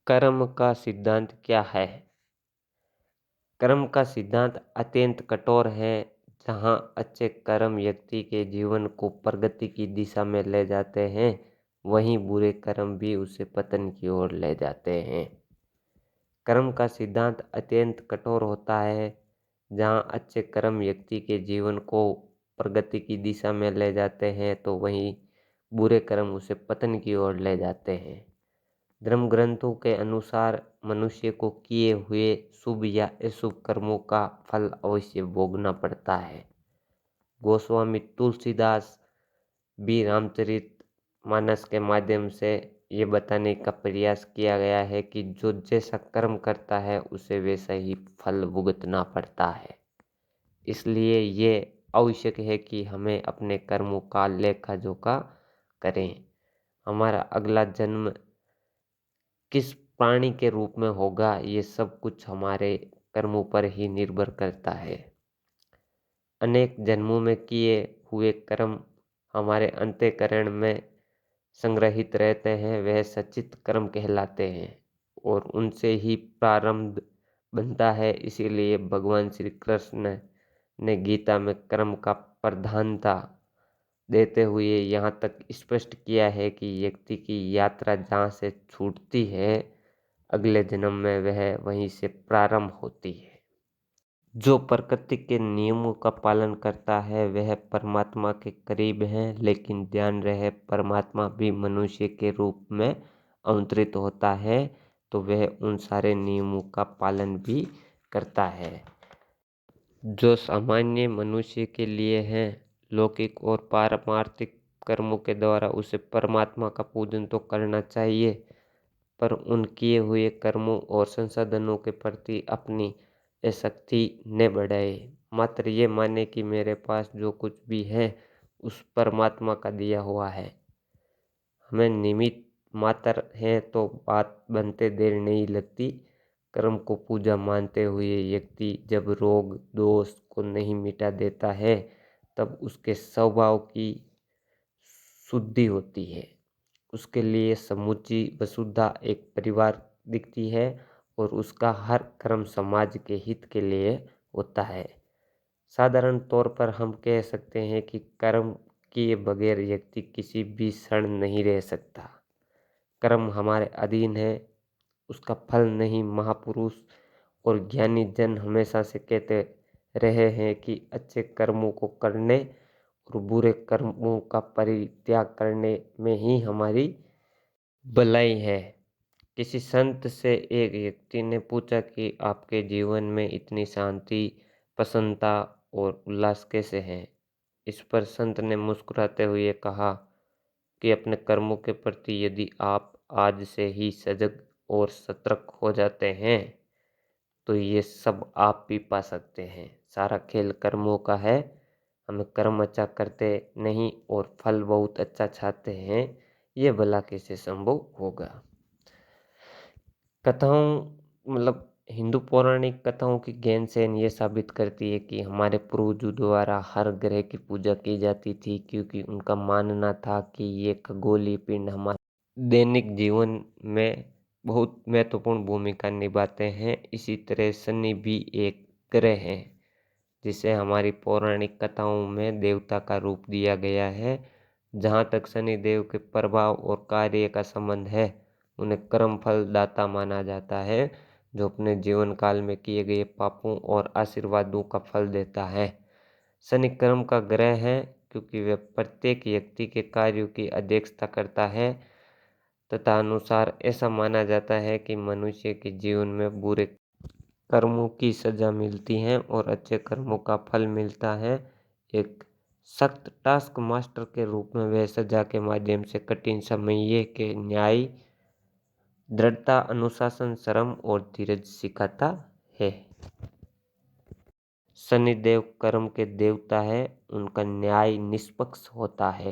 कर्म का सिद्धांत क्या है? कर्म का सिद्धांत अत्यंत कठोर है। जहाँ अच्छे कर्म व्यक्ति के जीवन को प्रगति की दिशा में ले जाते हैं, वहीं बुरे कर्म भी उसे पतन की ओर ले जाते हैं। कर्म का सिद्धांत अत्यंत कठोर होता है। जहाँ अच्छे कर्म व्यक्ति के जीवन को प्रगति की दिशा में ले जाते हैं, तो वहीं बुरे कर्म उसे पतन की ओर ले जाते हैं। धर्म ग्रंथों के अनुसार मनुष्य को किए हुए शुभ या अशुभ कर्मों का फल अवश्य भोगना पड़ता है। गोस्वामी तुलसीदास भी रामचरित मानस के माध्यम से ये बताने का प्रयास किया गया है कि जो जैसा कर्म करता है उसे वैसा ही फल भुगतना पड़ता है। इसलिए ये आवश्यक है कि हमें अपने कर्मों का लेखा जोखा करें। हमारा अगला जन्म किस प्राणी के रूप में होगा, ये सब कुछ हमारे कर्मों पर ही निर्भर करता है। अनेक जन्मों में किए हुए कर्म हमारे अंतःकरण में संग्रहित रहते हैं, वह सचित कर्म कहलाते हैं और उनसे ही प्रारब्ध बनता है। इसीलिए भगवान श्री कृष्ण ने गीता में कर्म का प्रधानता देते हुए यहाँ तक स्पष्ट किया है कि व्यक्ति की यात्रा जहाँ से छूटती है, अगले जन्म में वह वहीं से प्रारंभ होती है। जो प्रकृति के नियमों का पालन करता है वह परमात्मा के करीब है, लेकिन ध्यान रहे परमात्मा भी मनुष्य के रूप में अवतरित होता है, तो वह उन सारे नियमों का पालन भी करता है जो सामान्य मनुष्य के लिए हैं। लौकिक और पारमार्थिक कर्मों के द्वारा उसे परमात्मा का पूजन तो करना चाहिए, पर उन किए हुए कर्मों और संसाधनों के प्रति अपनी आसक्ति न बढ़ाए। मात्र ये माने कि मेरे पास जो कुछ भी है उस परमात्मा का दिया हुआ है। हमें निमित्त मात्र हैं तो बात बनते देर नहीं लगती। कर्म को पूजा मानते हुए व्यक्ति जब रोग दोष को नहीं मिटा देता है, तब उसके स्वभाव की शुद्धि होती है। उसके लिए समूची वसुधा एक परिवार दिखती है और उसका हर कर्म समाज के हित के लिए होता है। साधारण तौर पर हम कह सकते हैं कि कर्म किए बगैर व्यक्ति किसी भी क्षण नहीं रह सकता। कर्म हमारे अधीन है, उसका फल नहीं। महापुरुष और ज्ञानी जन हमेशा से कहते रहे हैं कि अच्छे कर्मों को करने और बुरे कर्मों का परित्याग करने में ही हमारी भलाई है। किसी संत से एक व्यक्ति ने पूछा कि आपके जीवन में इतनी शांति, प्रसन्नता और उल्लास कैसे है? इस पर संत ने मुस्कुराते हुए कहा कि अपने कर्मों के प्रति यदि आप आज से ही सजग और सतर्क हो जाते हैं, तो ये सब आप भी पा सकते हैं। सारा खेल कर्मों का है। हमें कर्म अच्छा करते नहीं और फल बहुत अच्छा चाहते हैं, ये भला कैसे संभव होगा? कथाओं हिंदू पौराणिक कथाओं की ज्ञानसेन ये साबित करती है कि हमारे पूर्वजों द्वारा हर ग्रह की पूजा की जाती थी, क्योंकि उनका मानना था कि ये खगोलीय पिंड हमारे दैनिक जीवन में बहुत महत्वपूर्ण भूमिका निभाते हैं। इसी तरह शनि भी एक ग्रह है जिसे हमारी पौराणिक कथाओं में देवता का रूप दिया गया है। जहाँ तक शनि देव के प्रभाव और कार्य का संबंध है, उन्हें कर्म फल दाता माना जाता है, जो अपने जीवन काल में किए गए पापों और आशीर्वादों का फल देता है। शनि कर्म का ग्रह है क्योंकि वह प्रत्येक व्यक्ति के कार्यों की अध्यक्षता करता है, तथा अनुसार ऐसा माना जाता है कि मनुष्य के जीवन में बुरे कर्मों की सजा मिलती है और अच्छे कर्मों का फल मिलता है। एक सख्त टास्क मास्टर के रूप में वह सजा के माध्यम से कठिन समय के न्याय, दृढ़ता, अनुशासन, श्रम और धीरज सिखाता है। शनिदेव कर्म के देवता है। उनका न्याय निष्पक्ष होता है